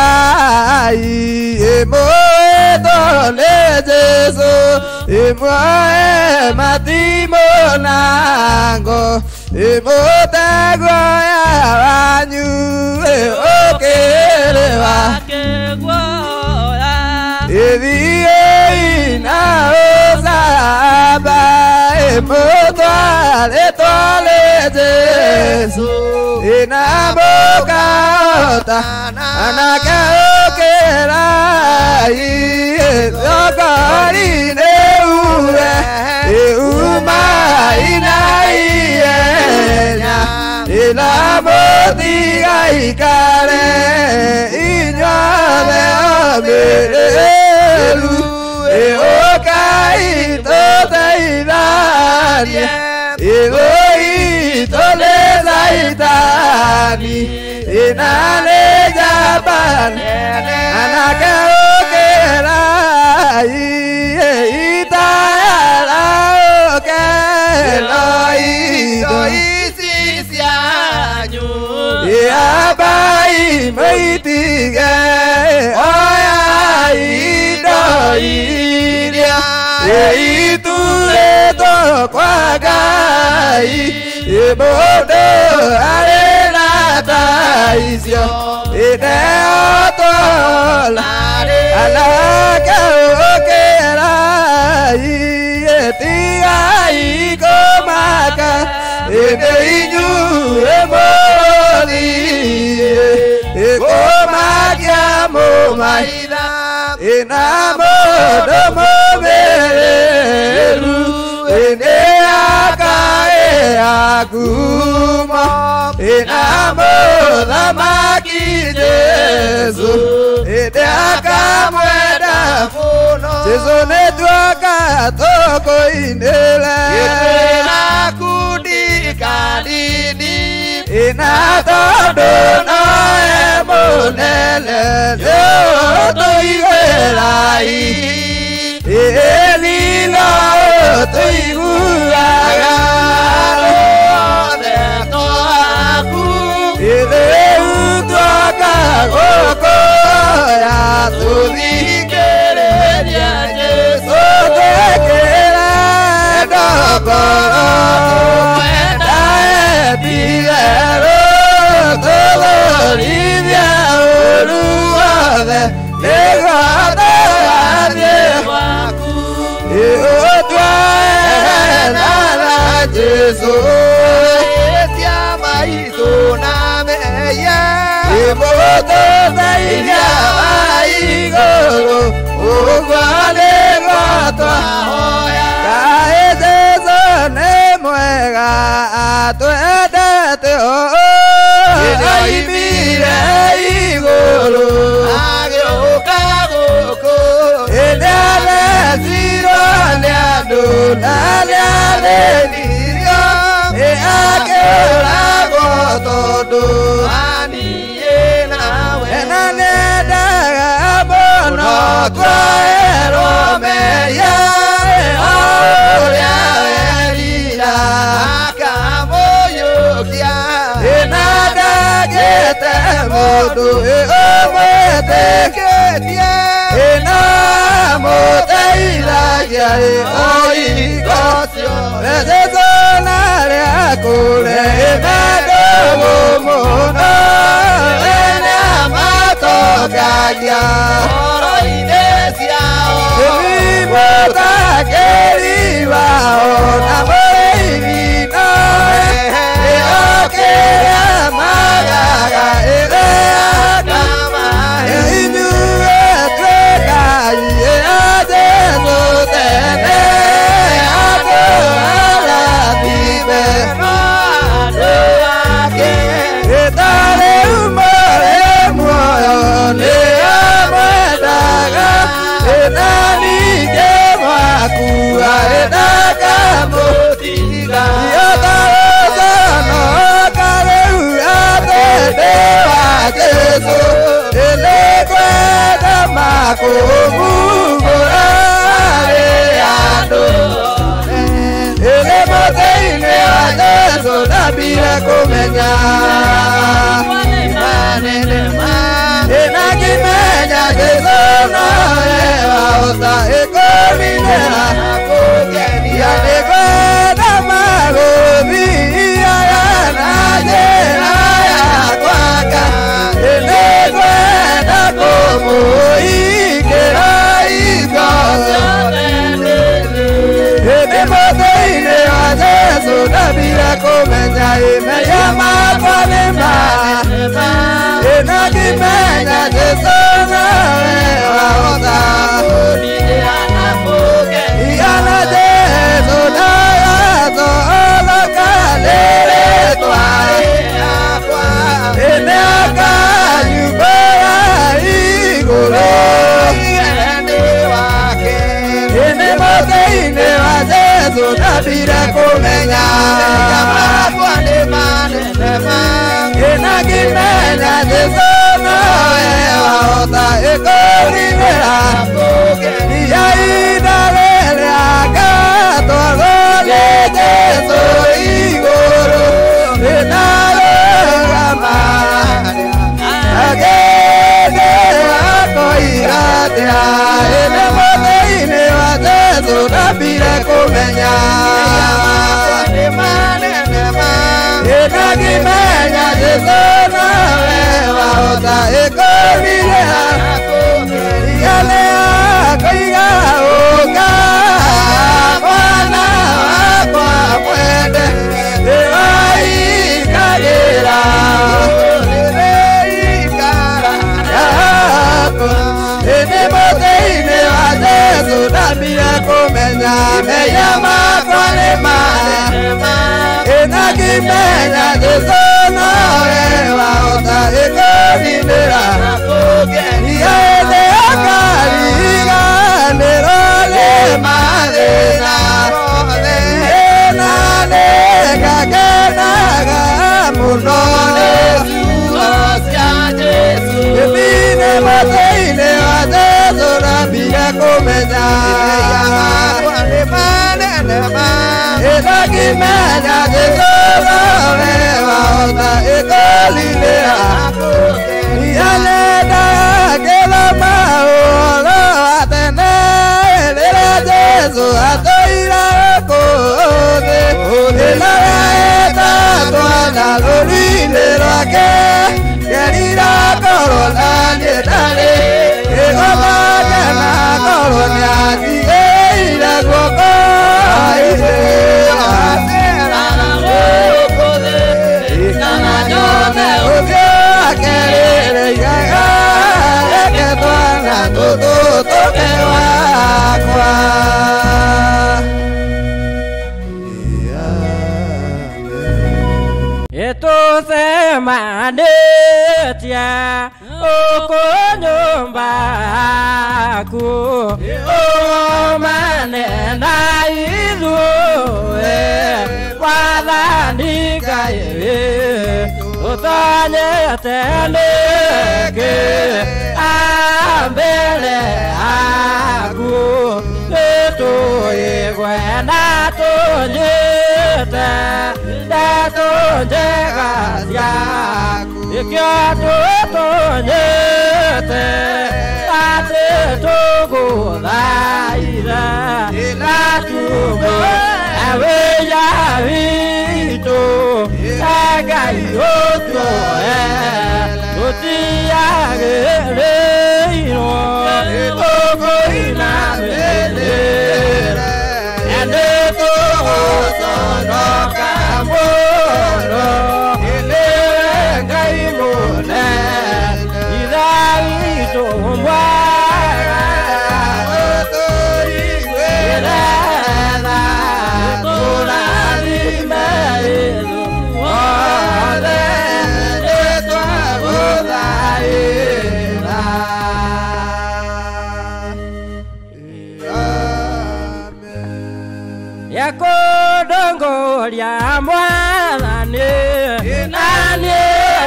Anakeokerai emoedole Jesu emoe matimonango emotagwa yaranyu okerewa Eviei na osaba emotwale twale Jesu Inabokaota Anakeokerai Yokorine ure Euma inaienya Ilabotiga ikare Inyole omerelu Eokai toteidanie Eoi tolezaitani Inale japan Anakeokerai Itayala okeloi Toisisianyu Iabai meitige Oya idoiria Eitu eto kwagai Ebodo arena taisyo Ideotola Anakeokerai Etigai komaka Edeinyu emoli Ekomakia momaida Enamodo momeru Eneakae akuma Enamoda maki Jesu Eneakamweda funo Jesu netuaka toko indele Eneakudika didi Inatodo no emonele Yoto iwerai Elilo to iguagaro Neto aku Ile utuaka goko Ya tu dikereria Yesu te kera Edokoro Eda etigero Dolorivia uruade Negate adiewaku Eotwaenala Jesu Etiama itunameya Emoto zaidia igoro Ugwale gotwa hoya Kae Jesu nemuega Atuedete Aimire igoro Agioka goko Eneale ziro aleando Aleale lirio Eakera gotodo Aniye nawe Enane daga abono Kwaero meya Eoria elira Akamoyokia Enada gete modu Eomete ketie Enamote ilagia Oikosio Ezezonare akule Enadomo mono Eneamato gagia Oro inesia Emimota keriva Onamoivino Eokea magaga Ereakama Einu etrekai Eazezo tene Ado ala vive Ado ake Etare umore muoyo Neamuedaga Enanike makua Edakamotiga Yotarozano Dewa Jesu Elekweda makobu Gorare ando Elemote ine wa Jesu Nabire kumenya Imane Jesu nawe wahota ikurinera yanekwenda magobi ayana njĩra yakwaka nekwenda kũmũingĩra igoco nĩ mũthĩ-inĩ wa Jesu ndambire kũmenya imenya makwa nĩ ma na ngĩmenya Jesu nawe wahota yana Jesu nawe tholokanĩrĩtwa nĩ akanyumbĩra igũrũ nĩ mũthĩ-inĩ wa Jesu ndambire kũmenya na ngĩmenya Jesu nawe wahota ĩkũrinĩra ya ihinda rĩrĩa ngatwarwo nĩ Jesu igũrũ rĩnarũgama agĩthĩ akoiga atĩa nĩ mũthĩ-inĩ wa Jesu ndambire kũmenya na ngĩmenya Jesu nawe wahota ĩkũrinĩra yale akoiga ũka mwana wakwa mwende nĩwaikagĩra yako nĩ mũthĩ-inĩ wa Jesu ndambire kũmenya menya makwa nĩ manene na ngĩmenya Jesu nawe wahota ĩkũrinĩra hĩndĩ akariganĩrwo nĩ mathĩna na nĩngakenaga mũno nĩ mũthĩ-inĩ wa Jesu ndambire kũmenya na ngĩmenya Jesu nawe wahota ĩkũrinĩra yanendaga kĩroma ũhoro wa tene rĩrĩa Jesu atũire kũthĩ rĩrĩa etatwana rũri-inĩ rwake kerira korwo na niĩ ndarĩ ĩgomake na korwo nĩatigĩire guoko Tusemanĩtie ũkũ nyũmbaku ũmane na ithuĩ wathani Ngai ũtonyete nĩkĩ mbere aku nĩtũigwe na tũnyite ndeto njega ciaku ikio tũtonyete atĩ tũgũthaitha na tuge wĩya witũ Ngai ũtuoe tũtiagĩrĩirwo tũkũinamĩrĩra nĩ tũgũconoka mũno Ngai mũnene ithe witũ mwega ũtũiguĩre tha tũrathime ithuothe nĩ twagũthaitha yakũndongoria Mwathani na niĩ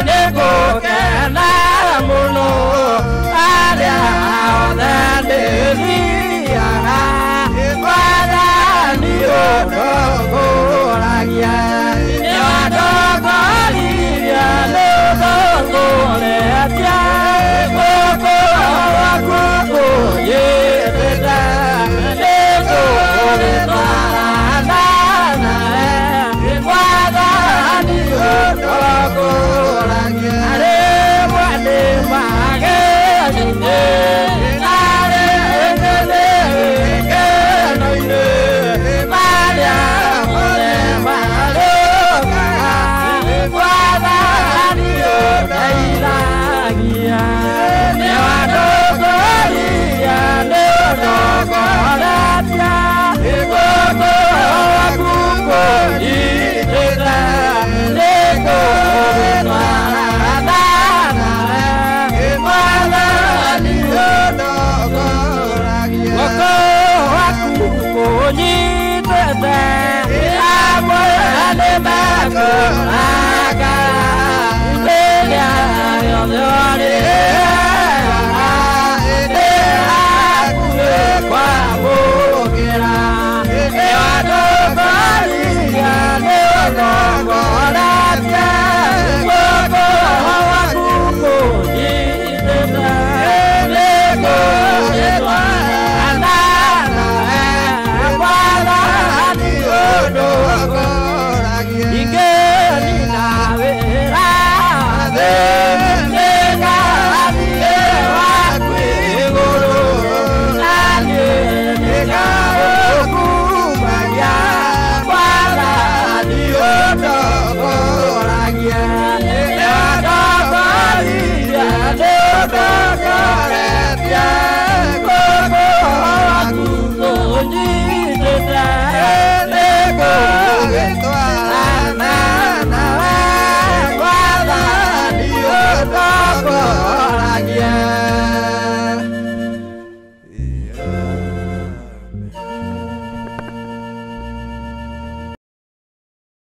nĩngũkena